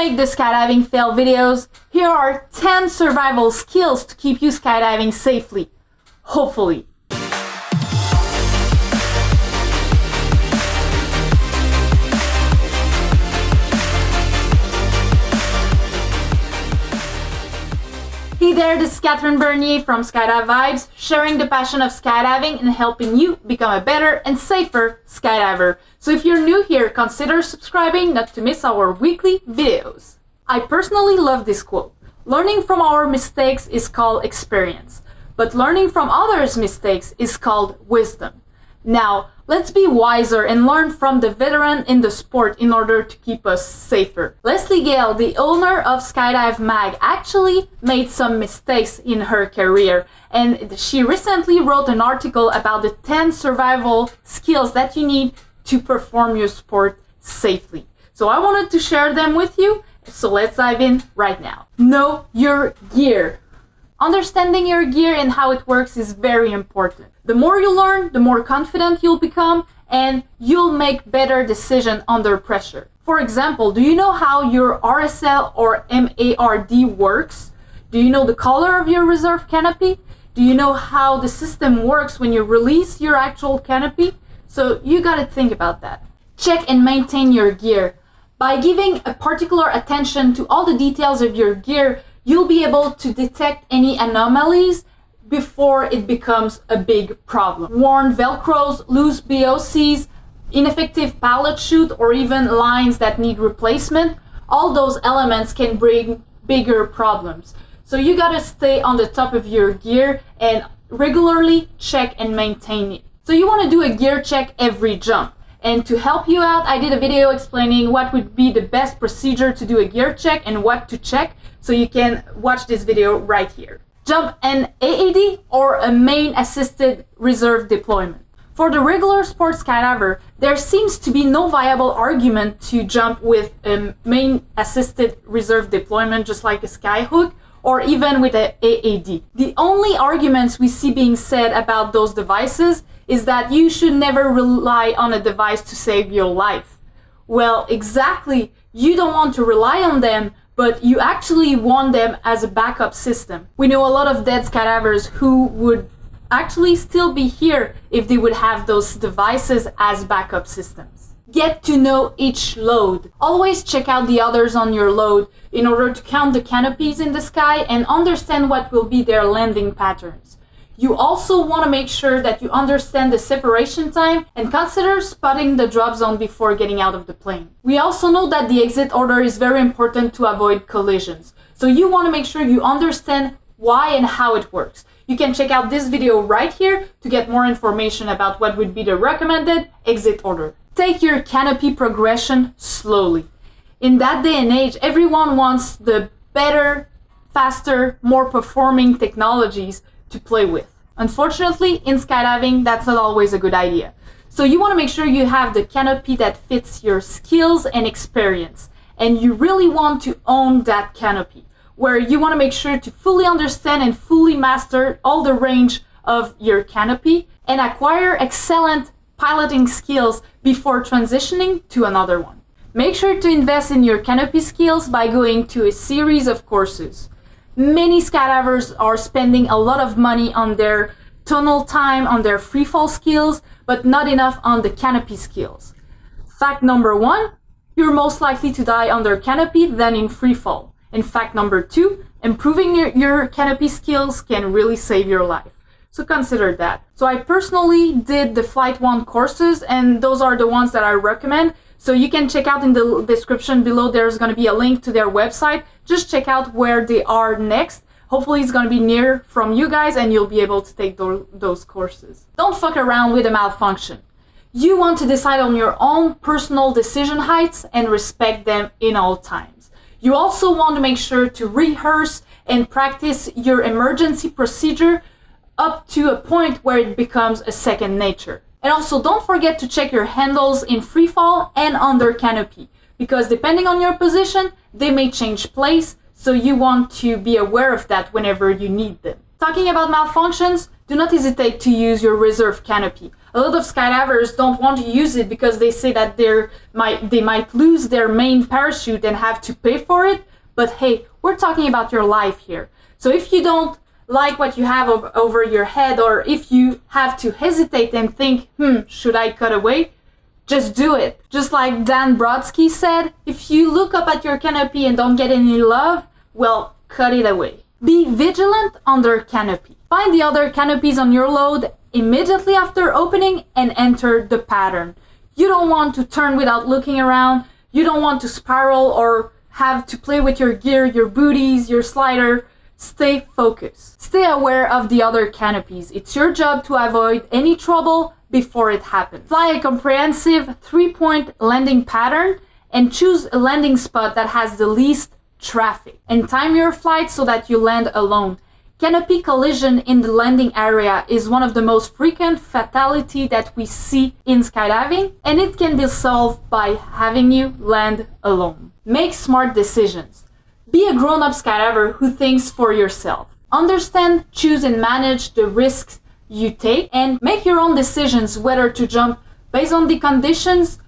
make the skydiving fail videos, here are 10 survival skills to keep you skydiving safely. Hopefully. Hey there, this is Catherine Bernier from Skydive Vibes, sharing the passion of skydiving and helping you become a better and safer skydiver. So if you're new here, consider subscribing not to miss our weekly videos. I personally love this quote. Learning from our mistakes is called experience, but learning from others' mistakes is called wisdom. Now, let's be wiser and learn from the veteran in the sport in order to keep us safer. Leslie Gale, the owner of Skydive Mag, actually made some mistakes in her career, and she recently wrote an article about the 10 survival skills that you need to perform your sport safely. So I wanted to share them with you, so let's dive in right now. Know your gear. Understanding your gear and how it works is very important. The more you learn, the more confident you'll become, and you'll make better decisions under pressure. For example, do you know how your RSL or MARD works? Do you know the color of your reserve canopy? Do you know how the system works when you release your actual canopy? So you gotta think about that. Check and maintain your gear. By giving a particular attention to all the details of your gear, you'll be able to detect any anomalies before it becomes a big problem. Worn Velcros, loose BOCs, ineffective pallet chute, or even lines that need replacement, all those elements can bring bigger problems. So you gotta stay on the top of your gear and regularly check and maintain it. So you wanna do a gear check every jump. And to help you out, I did a video explaining what would be the best procedure to do a gear check and what to check. So you can watch this video right here. Jump an AAD or a main assisted reserve deployment. For the regular sports skydiver, there seems to be no viable argument to jump with a main assisted reserve deployment, just like a skyhook, or even with an AAD. The only arguments we see being said about those devices is that you should never rely on a device to save your life. Well, exactly, you don't want to rely on them, but you actually want them as a backup system. We know a lot of dead skydivers who would actually still be here if they would have those devices as backup systems. Get to know each load. Always check out the others on your load in order to count the canopies in the sky and understand what will be their landing patterns. You also want to make sure that you understand the separation time and consider spotting the drop zone before getting out of the plane. We also know that the exit order is very important to avoid collisions. So you want to make sure you understand why and how it works. You can check out this video right here to get more information about what would be the recommended exit order. Take your canopy progression slowly. In that day and age, everyone wants the better, faster, more performing technologies to play with. Unfortunately, in skydiving, that's not always a good idea. So you want to make sure you have the canopy that fits your skills and experience. And you really want to own that canopy, where you want to make sure to fully understand and fully master all the range of your canopy and acquire excellent piloting skills before transitioning to another one. Make sure to invest in your canopy skills by going to a series of courses. Many skydivers are spending a lot of money on their tunnel time, on their freefall skills, but not enough on the canopy skills. Fact number 1, you're most likely to die under canopy than in freefall. And fact number 2, improving your canopy skills can really save your life. So consider that. So I personally did the Flight 1 courses, and those are the ones that I recommend. So you can check out in the description below, there's going to be a link to their website. Just check out where they are next. Hopefully it's going to be near from you guys and you'll be able to take those courses. Don't fuck around with a malfunction. You want to decide on your own personal decision heights and respect them in all times. You also want to make sure to rehearse and practice your emergency procedure up to a point where it becomes a second nature. And also don't forget to check your handles in freefall and under canopy, because depending on your position, they may change place, so you want to be aware of that whenever you need them. Talking about malfunctions, do not hesitate to use your reserve canopy. A lot of skydivers don't want to use it because they say that they might lose their main parachute and have to pay for it. But hey, we're talking about your life here. So if you don't like what you have over your head, or if you have to hesitate and think, should I cut away? Just do it. Just like Dan Brodsky said, if you look up at your canopy and don't get any love, well, cut it away. Be vigilant under canopy. Find the other canopies on your load immediately after opening and enter the pattern. You don't want to turn without looking around. You don't want to spiral or have to play with your gear, your booties, your slider. Stay focused. Stay aware of the other canopies. It's your job to avoid any trouble before it happens. Fly a comprehensive 3-point landing pattern and choose a landing spot that has the least traffic. And time your flight so that you land alone. Canopy collision in the landing area is one of the most frequent fatalities that we see in skydiving, and it can be solved by having you land alone. Make smart decisions. Be a grown-up skydiver who thinks for yourself. Understand, choose, and manage the risks you take, and make your own decisions whether to jump based on the conditions,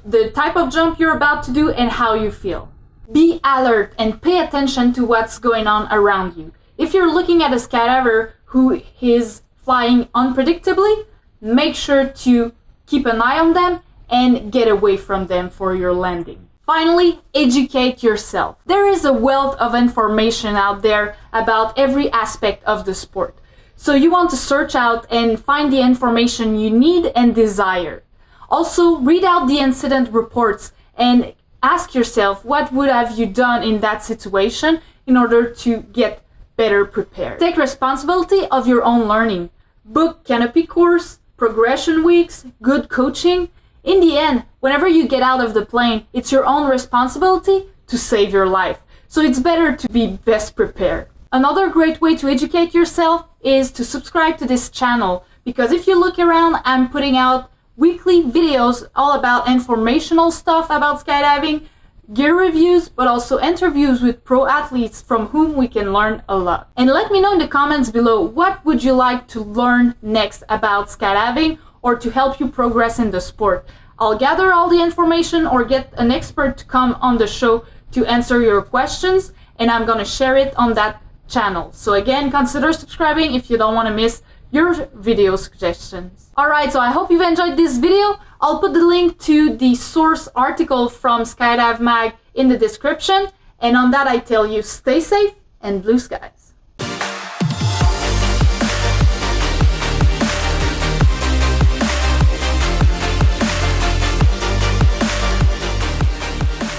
the type of jump you're about to do, and how you feel. Be alert and pay attention to what's going on around you. If you're looking at a skydiver who is flying unpredictably, make sure to keep an eye on them and get away from them for your landing. Finally, educate yourself. There is a wealth of information out there about every aspect of the sport. So you want to search out and find the information you need and desire. Also, read out the incident reports and ask yourself, what would have you done in that situation in order to get better prepared. Take responsibility of your own learning. Book canopy course, progression weeks, good coaching. In the end, whenever you get out of the plane, it's your own responsibility to save your life. So it's better to be best prepared. Another great way to educate yourself is to subscribe to this channel, because if you look around, I'm putting out weekly videos all about informational stuff about skydiving, gear reviews, but also interviews with pro athletes from whom we can learn a lot. And let me know in the comments below, what would you like to learn next about skydiving or to help you progress in the sport? I'll gather all the information or get an expert to come on the show to answer your questions, and I'm gonna share it on that channel. So again, consider subscribing if you don't want to miss your video suggestions. Alright, so I hope you've enjoyed this video. I'll put the link to the source article from Skydive Mag in the description, and on that I tell you, stay safe and blue skies.